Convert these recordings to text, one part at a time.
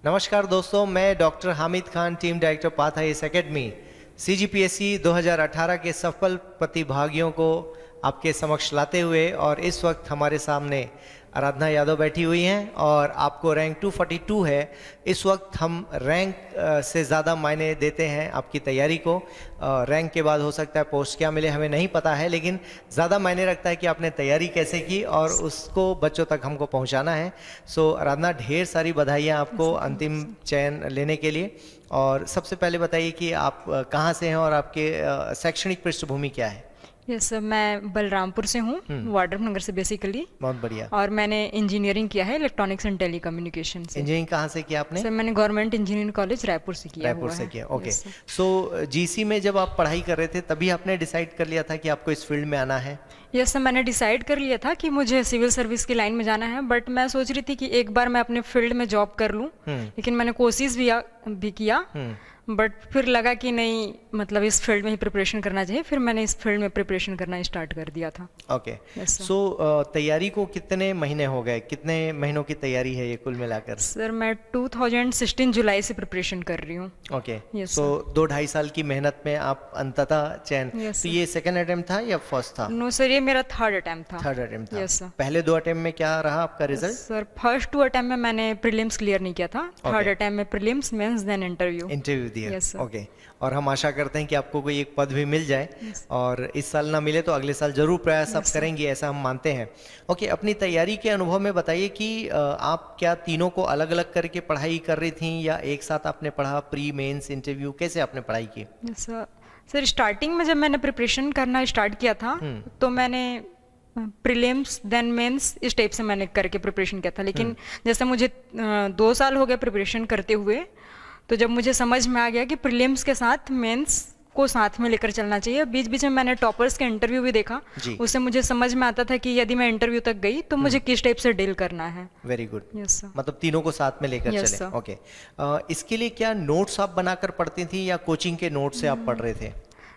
नमस्कार दोस्तों, मैं doctor Hamid Khan, team director path IAS academy, CGPSC 2018 के सफल प्रतिभागियों को आपके समक्ष लाते हुए, और इस वक्त हमारे सामने आराधना यादव बैठी हुई हैं और आपको रैंक 242 है। इस वक्त हम रैंक से ज़्यादा मायने देते हैं आपकी तैयारी को। रैंक के बाद हो सकता है पोस्ट क्या मिले, हमें नहीं पता है, लेकिन ज़्यादा मायने रखता है कि आपने तैयारी कैसे की और उसको बच्चों तक हमको पहुंचाना है। सो आराधना, ढेर सारी बधाइयाँ आपको अंतिम चयन लेने के लिए। और सबसे पहले बताइए कि आप कहाँ से हैं और आपके शैक्षणिक पृष्ठभूमि क्या है? यस सर, मैं बलरामपुर से हूँ, वाड्रफ नगर से बेसिकली। बहुत बढ़िया। और मैंने इंजीनियरिंग किया है इलेक्ट्रॉनिक्स एंड टेलीकम्युनिकेशन से। इंजीनियरिंग कहाँ से किया आपने? सर मैंने गवर्नमेंट इंजीनियरिंग कॉलेज रायपुर से किया रायपुर से किया, ओके। सो जीसी में जब आप पढ़ाई कर रहे थे तभी आपने डिसाइड कर लिया था कि आपको इस फील्ड में आना है? यस सर, मैंने डिसाइड कर लिया था कि मुझे सिविल सर्विस की लाइन में जाना है, बट मैं सोच रही थी कि एक बार मैं अपने फील्ड में जॉब कर लूँ। लेकिन मैंने कोशिश भी किया, बट फिर लगा कि नहीं, मतलब इस फील्ड में ही प्रिपरेशन करना चाहिए। फिर मैंने इस फील्ड में प्रिपरेशन करना स्टार्ट कर दिया था। ओके। सो तैयारी को कितने महीने हो गए, कितने महीनों की तैयारी है ये कुल मिलाकर? सर मैं 2016 जुलाई से प्रिपरेशन कर रही हूँ। ओके। सो 2-2.5 साल की मेहनत में आप अंततः चयन। तो ये सेकंड अटेम्प्ट था या फर्स्ट था? नो सर, ये मेरा थर्ड अटेम्प्ट था। थर्ड अटेम्प्ट था। Yes sir. पहले 2 अटेम्प्ट में क्या रहा आपका रिजल्ट? सर फर्स्ट 2 अटेम्प्ट में मैंने प्रीलिम्स क्लियर नहीं किया था। थर्ड अटेम्प्ट में प्रीलिम्स, मेंस, देन इंटरव्यू दिया। Yes, okay. और हम आशा करते हैं कि आपको कोई एक पद भी मिल जाए। और इस साल ना मिले तो अगले साल जरूर प्रयास आप करेंगे, ऐसा हम मानते हैं। ओके, अपनी तैयारी के अनुभव में बताइए कि आप क्या तीनों को अलग अलग करके पढ़ाई कर रही थी या एक साथ आपने पढ़ा? प्री, मेंस, इंटरव्यू, कैसे आपने पढ़ाई की? सर स्टार्टिंग में जब मैंने प्रिपरेशन करना स्टार्ट किया था तो मैंने प्रीलिम्स देन मेंस इस टाइप से मैंने करके प्रिपरेशन किया था। लेकिन जैसे मुझे 2 साल हो गए प्रिपरेशन करते हुए, तो जब मुझे समझ में आ गया कि प्रीलिम्स के साथ मेंस को साथ में लेकर चलना चाहिए। बीच बीच में मैंने टॉपर्स के इंटरव्यू भी देखा, उससे मुझे समझ में आता था कि यदि मैं इंटरव्यू तक गई तो मुझे किस टाइप से डील करना है। Very good. Yes sir. मतलब तीनों को साथ में लेकर चले। ओके। इसके लिए क्या नोट्स आप बनाकर पढ़ती थी या कोचिंग के नोट से आप पढ़ रहे थे?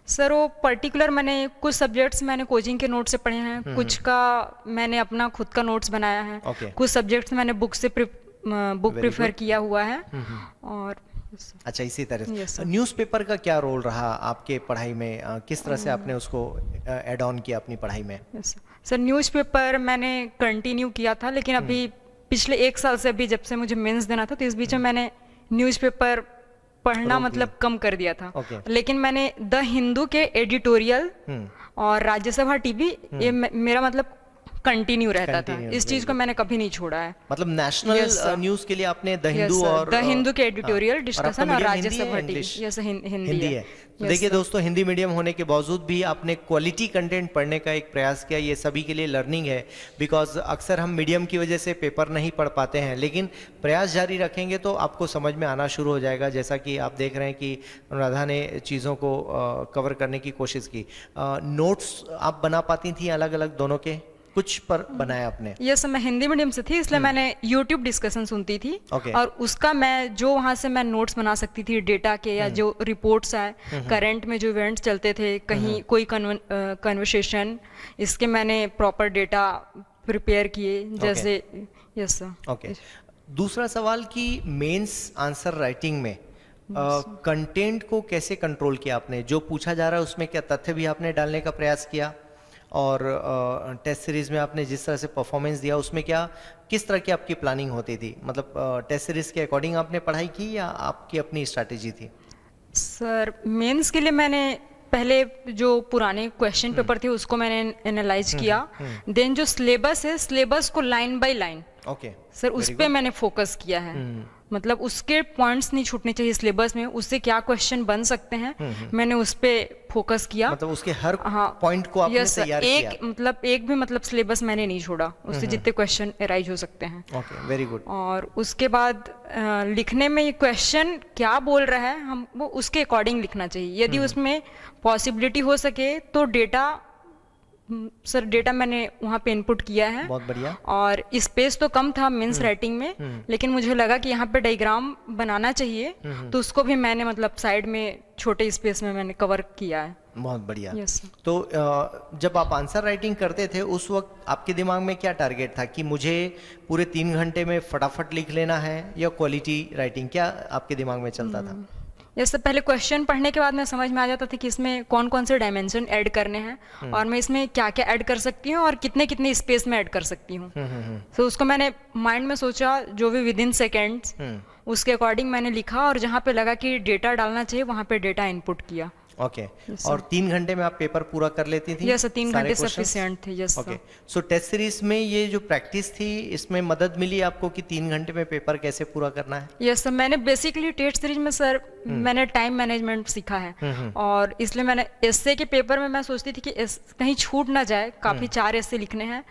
सर वो पर्टिकुलर मैंने कुछ सब्जेक्ट्स मैंने कोचिंग के नोट से पढ़े हैं, कुछ का मैंने अपना खुद का नोट्स बनाया है। कुछ सब्जेक्ट्स मैंने बुक प्रेफर किया हुआ है। और अच्छा, इसी तरह से न्यूज़पेपर का क्या रोल रहा आपके पढ़ाई में? किस तरह से आपने उसको ऐड ऑन किया अपनी पढ़ाई में? सर न्यूज़पेपर मैंने कंटिन्यू किया था, लेकिन अभी पिछले 1 साल से, अभी जब से मुझे मेंस देना था तो इस बीच में मैंने न्यूज़पेपर पढ़ना मतलब कम कर दिया था। लेकिन मैंने द हिंदू के एडिटोरियल और राज्यसभा टीवी, ये मेरा मतलब कंटिन्यू रहता था। इस चीज को मैंने कभी नहीं छोड़ा है। मतलब नेशनल न्यूज के लिए आपने द हिंदू और द हिंदू के एडिटोरियल डिस्कशन और राज्यसभा टीवी। यस, हिंदी है। तो देखिए दोस्तों, हिंदी मीडियम होने के बावजूद भी आपने क्वालिटी कंटेंट पढ़ने का एक प्रयास किया। ये सभी के लिए लर्निंग है, बिकॉज अक्सर हम मीडियम की वजह से पेपर नहीं पढ़ पाते हैं, लेकिन प्रयास जारी रखेंगे तो आपको समझ में आना शुरू हो जाएगा। जैसा कि आप देख रहे हैं कि अनुराधा ने चीज़ों को कवर करने की कोशिश की। नोट्स आप बना पाती थी अलग अलग दोनों के? कुछ पर बनाया आपने? यस, मैं हिंदी मीडियम से थी, इसलिए मैंने यूट्यूब डिस्कशन सुनती थी। और उसका मैं जो वहाँ से मैं नोट्स बना सकती थी डेटा के, या जो रिपोर्ट्स आए करंट में, जो इवेंट्स चलते थे, कहीं कोई कन्वर्सेशन, इसके मैंने प्रॉपर डेटा प्रिपेयर किए जैसे। Yes sir. ओके। दूसरा सवाल कि मेंस आंसर राइटिंग में कंटेंट को कैसे कंट्रोल किया आपने? जो पूछा जा रहा है उसमें क्या तथ्य भी आपने डालने का प्रयास किया? और टेस्ट सीरीज़ में आपने जिस तरह से परफॉर्मेंस दिया उसमें क्या, किस तरह की आपकी प्लानिंग होती थी? मतलब टेस्ट सीरीज़ के अकॉर्डिंग आपने पढ़ाई की या आपकी अपनी स्ट्रैटेजी थी? सर मेंस के लिए मैंने पहले जो पुराने क्वेश्चन पेपर थे उसको मैंने एनालाइज किया। देन जो सिलेबस है, सिलेबस को लाइन बाय लाइन सर उस पर मैंने फोकस किया है। मतलब उसके पॉइंट्स नहीं छूटने चाहिए सिलेबस में, उससे क्या क्वेश्चन बन सकते हैं, मैंने उस पे फोकस किया। मतलब उसके हर पॉइंट को आपने तैयार किया। एक भी मतलब सिलेबस मैंने नहीं छोड़ा, उससे जितने क्वेश्चन अराइज हो सकते हैं। Okay, very good. और उसके बाद लिखने में ये क्वेश्चन क्या बोल रहा है, हम वो उसके अकॉर्डिंग लिखना चाहिए। यदि उसमें पॉसिबिलिटी हो सके तो डेटा, सर डेटा मैंने वहाँ पे इनपुट किया है। बहुत बढ़िया। और स्पेस तो कम था मेंस राइटिंग में, लेकिन मुझे लगा कि यहाँ पे डायग्राम बनाना चाहिए, तो उसको भी मैंने मतलब साइड में छोटे स्पेस में मैंने कवर किया है। बहुत बढ़िया। Yes sir. तो जब आप आंसर राइटिंग करते थे उस वक्त आपके दिमाग में क्या टारगेट था कि मुझे पूरे 3 घंटे में फटाफट लिख लेना है या क्वालिटी राइटिंग, क्या आपके दिमाग में चलता था? जैसे पहले क्वेश्चन पढ़ने के बाद मैं समझ में आ जाता था कि इसमें कौन कौन से डायमेंशन ऐड करने हैं और मैं इसमें क्या क्या ऐड कर सकती हूँ और कितने कितने स्पेस में ऐड कर सकती हूँ। तो उसको मैंने माइंड में सोचा, जो भी विद इन सेकेंड्स उसके अकॉर्डिंग मैंने लिखा और जहाँ पे लगा कि डेटा डालना चाहिए वहाँ पे डेटा इनपुट किया। ओके। और 3 घंटे में आप पेपर पूरा कर लेती थी? यस सर, 3 सारे घंटे questions? सफिशिएंट थे। Yes okay. सर। सो टेस्ट सीरीज में ये जो प्रैक्टिस थी इसमें मदद मिली आपको कि 3 घंटे में पेपर कैसे पूरा करना है? यस सर, मैंने बेसिकली टेस्ट सीरीज में सर मैंने टाइम मैनेजमेंट सीखा है और इसलिए मैंने एस्से के पेपर में मैं सोचती थी कि कहीं छूट ना जाए, काफ़ी 4 एस्से लिखने हैं।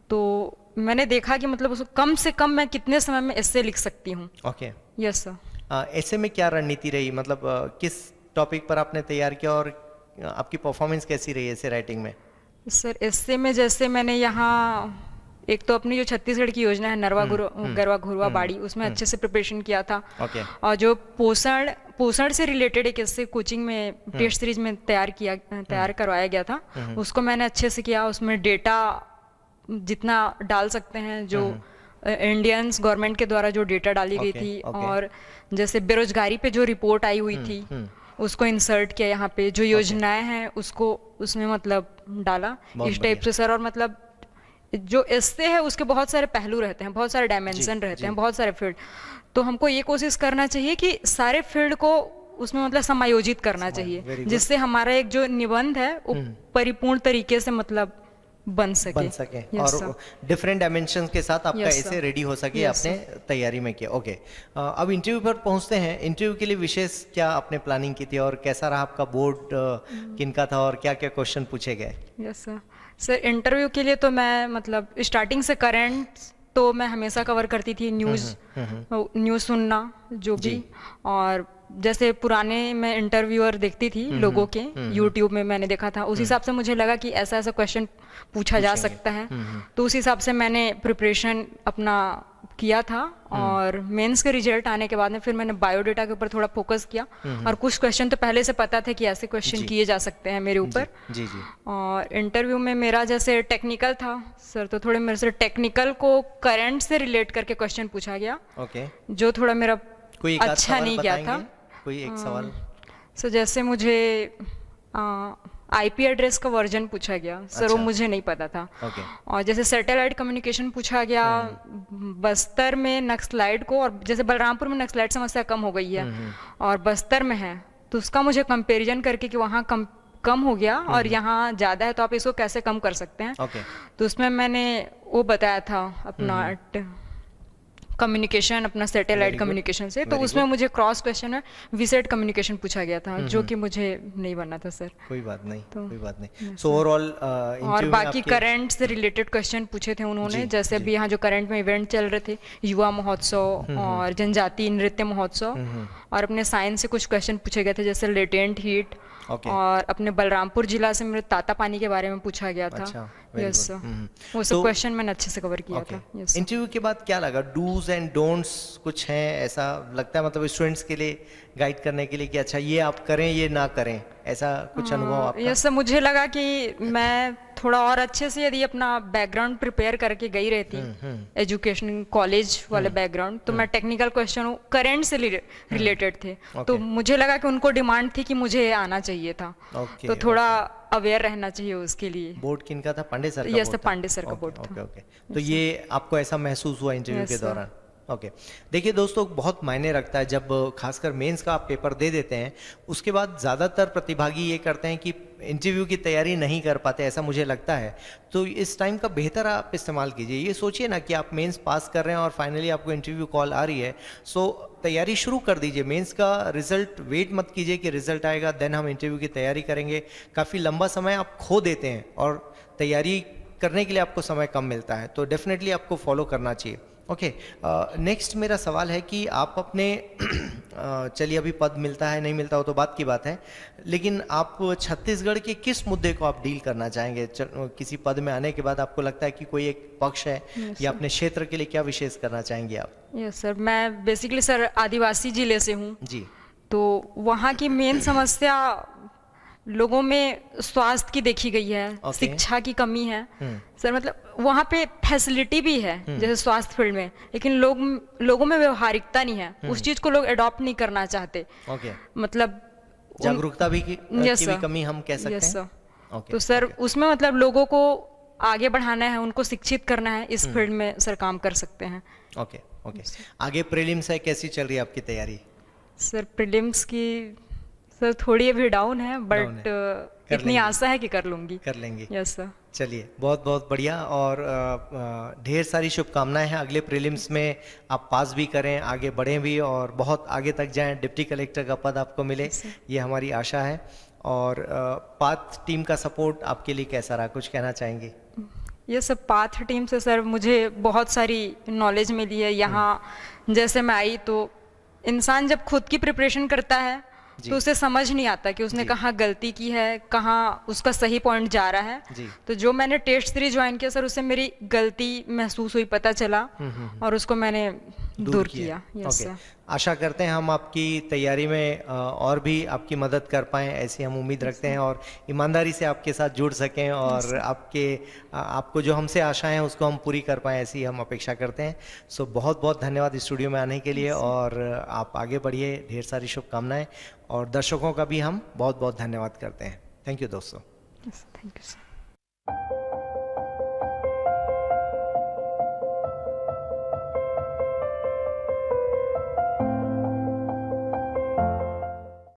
तो मैंने देखा कि मतलब उसको कम से कम मैं कितने समय में एस्से लिख सकती हूँ। ओके। Yes sir. ऐसे में क्या रणनीति रही, मतलब किस टॉपिक पर आपने तैयार किया और आपकी परफॉर्मेंस कैसी रही ऐसे राइटिंग में? सर एस्से में जैसे मैंने यहाँ एक तो अपनी जो छत्तीसगढ़ की योजना है नरवा गरवा घुरवा बाड़ी, उसमें अच्छे से प्रिपरेशन किया था। ओके। और जो पोषण से रिलेटेड एक इससे कोचिंग में टेस्ट सीरीज में तैयार करवाया गया था, उसको मैंने अच्छे से किया। उसमें डेटा जितना डाल सकते हैं, जो इंडियंस गवर्नमेंट के द्वारा जो डेटा डाली गई थी, और जैसे बेरोजगारी पे जो रिपोर्ट आई हुई थी उसको इंसर्ट किया यहाँ पे, जो योजनाएं हैं उसको उसमें मतलब डाला इस टाइप से सर। और मतलब जो एस्से है उसके बहुत सारे पहलू रहते हैं, बहुत सारे डायमेंशन रहते हैं, बहुत सारे फील्ड। तो हमको ये कोशिश करना चाहिए कि सारे फील्ड को उसमें मतलब समायोजित करना चाहिए, जिससे हमारा एक जो निबंध है वो परिपूर्ण तरीके से मतलब बन सके। yes, और डिफरेंट डायमेंशंस के साथ आपका yes, ऐसे रेडी हो सके। yes, आपने तैयारी में किया। ओके। अब इंटरव्यू पर पहुंचते हैं। इंटरव्यू के लिए विशेष क्या आपने प्लानिंग की थी और कैसा रहा आपका बोर्ड, किनका था और क्या क्या क्वेश्चन पूछे गए? Yes sir. सर इंटरव्यू के लिए तो मैं मतलब स्टार्टिंग से करंट तो मैं हमेशा कवर करती थी, न्यूज़ सुनना जो भी। और जैसे पुराने मैं इंटरव्यूअर देखती थी लोगों के, यूट्यूब में मैंने देखा था, उस हिसाब से मुझे लगा कि ऐसा ऐसा क्वेश्चन पूछा जा सकता है। तो उस हिसाब से मैंने प्रिपरेशन अपना किया था। और मेंस के रिजल्ट आने के बाद में फिर मैंने बायोडेटा के ऊपर थोड़ा फोकस किया। और कुछ क्वेश्चन तो पहले से पता था कि ऐसे क्वेश्चन किए जा सकते हैं मेरे ऊपर। जी जी। और इंटरव्यू में मेरा जैसे टेक्निकल था सर, तो थोड़े मेरे से टेक्निकल को करंट से रिलेट करके क्वेश्चन पूछा गया। ओके। जो थोड़ा मेरा कोई अच्छा नहीं गया था। कोई एक सवाल? सर जैसे मुझे आईपी एड्रेस का वर्जन पूछा गया सर, वो मुझे नहीं पता था। और जैसे सैटेलाइट कम्युनिकेशन पूछा गया बस्तर में नक्सलाइट को, और जैसे बलरामपुर में नक्सलाइट समस्या कम हो गई है और बस्तर में है, तो उसका मुझे कंपैरिजन करके कि वहाँ कम हो गया और यहाँ ज़्यादा है, तो आप इसको कैसे कम कर सकते हैं। तो उसमें मैंने वो बताया था अपना कम्युनिकेशन, अपना सैटेलाइट कम्युनिकेशन से। तो उसमें मुझे क्रॉस क्वेश्चन में विसेट कम्युनिकेशन पूछा गया था, जो कि मुझे नहीं बनना था सर। कोई बात नहीं, कोई बात नहीं। सो ओवरऑल और बाकी करंट से रिलेटेड क्वेश्चन पूछे थे उन्होंने। जैसे अभी यहाँ जो करंट में इवेंट चल रहे थे, युवा महोत्सव और जनजातीय नृत्य महोत्सव, और अपने साइंस से कुछ क्वेश्चन पूछे गए थे, जैसे लेटेंट हीट। और अपने बलरामपुर जिला से मेरे ताता पानी के बारे में पूछा गया था। यस सर, वो सब क्वेश्चन मैंने अच्छे से कवर किया था। इंटरव्यू के बाद क्या लगा, डूज एंड डोंट्स कुछ हैं ऐसा लगता है, मतलब स्टूडेंट्स के लिए गाइड करने के लिए कि अच्छा ये आप करें ये ना करें, ऐसा कुछ अनुभव आपका? यस सर, मुझे लगा कि मैं थोड़ा और अच्छे से यदि अपना बैकग्राउंड प्रिपेयर करके गई रहती, एजुकेशन कॉलेज वाले बैकग्राउंड, तो मैं टेक्निकल क्वेश्चन करंट से रिलेटेड थे, तो मुझे लगा कि उनको डिमांड थी कि मुझे आना चाहिए था। तो थोड़ा अवेयर रहना चाहिए उसके लिए। बोर्ड किनका था? पांडे सर का? यस सर, पांडे सर का बोर्ड था। तो ये आपको ऐसा महसूस हुआ इंटरव्यू के दौरान? ओके। देखिए दोस्तों, बहुत मायने रखता है जब खासकर मेंस का आप पेपर दे देते हैं, उसके बाद ज़्यादातर प्रतिभागी ये करते हैं कि इंटरव्यू की तैयारी नहीं कर पाते, ऐसा मुझे लगता है। तो इस टाइम का बेहतर आप इस्तेमाल कीजिए। ये सोचिए ना कि आप मेंस पास कर रहे हैं और फाइनली आपको इंटरव्यू कॉल आ रही है, सो तैयारी शुरू कर दीजिए। मेंस का रिजल्ट वेट मत कीजिए कि रिजल्ट आएगा देन हम इंटरव्यू की तैयारी करेंगे। काफ़ी लंबा समय आप खो देते हैं और तैयारी करने के लिए आपको समय कम मिलता है, तो डेफिनेटली आपको फॉलो करना चाहिए। ओके। नेक्स्ट मेरा सवाल है कि आप अपने चलिए अभी पद मिलता है नहीं मिलता हो तो बात की बात है, लेकिन आप छत्तीसगढ़ के किस मुद्दे को आप डील करना चाहेंगे? किसी पद में आने के बाद आपको लगता है कि कोई एक पक्ष है या अपने क्षेत्र के लिए क्या विशेष करना चाहेंगे आप? यस सर, मैं बेसिकली सर आदिवासी जिले से हूँ जी। तो वहाँ की मेन समस्या लोगों में स्वास्थ्य की देखी गई है, Okay. शिक्षा की कमी है सर, मतलब वहाँ पे फैसिलिटी भी है जैसे स्वास्थ्य फील्ड में, लेकिन लोगों में व्यवहारिकता नहीं है, उस चीज को लोग अडॉप्ट नहीं करना चाहते। ओके, मतलब जागरूकता भी की Yes, भी sir. कमी हम कह सकते Yes, हैं। sir. ओके, तो सर उसमें मतलब लोगों को आगे बढ़ाना है, उनको शिक्षित करना है, इस फील्ड में सर काम कर सकते हैं। Okay okay. आगे प्रीलिम्स है, कैसी चल रही है आपकी तैयारी? सर प्रीलिम्स की सर थोड़ी अभी डाउन है, Down बट कर इतनी लेंगी। आशा है कि कर लूंगी। कर लेंगे। Yes sir. चलिए, बहुत बहुत बढ़िया, और ढेर सारी शुभकामनाएं हैं। अगले प्रीलिम्स में आप पास भी करें, आगे बढ़ें भी और बहुत आगे तक जाएं, डिप्टी कलेक्टर का पद आपको मिले, ये हमारी आशा है। और पाथ टीम का सपोर्ट आपके लिए कैसा रहा, कुछ कहना चाहेंगे? ये सब पाथ टीम से सर मुझे बहुत सारी नॉलेज मिली है। यहाँ जैसे मैं आई तो इंसान जब खुद की प्रिपरेशन करता है तो उसे समझ नहीं आता कि उसने कहाँ गलती की है, कहाँ उसका सही पॉइंट जा रहा है। जी। तो जो मैंने टेस्ट सीरीज ज्वाइन किया सर, उससे मेरी गलती महसूस हुई, पता चला और उसको मैंने दूर किया। Yes okay, sir. आशा करते हैं हम आपकी तैयारी में और भी आपकी मदद कर पाएं, ऐसी हम उम्मीद रखते हैं, और ईमानदारी से आपके साथ जुड़ सकें और आपको जो हमसे आशाएं हैं उसको हम पूरी कर पाएं, ऐसी हम अपेक्षा करते हैं। सो बहुत बहुत धन्यवाद स्टूडियो में आने के लिए, और आप आगे बढ़िए, ढेर सारी शुभकामनाएं, और दर्शकों का भी हम बहुत बहुत धन्यवाद करते हैं। थैंक यू दोस्तों। Thank you sir.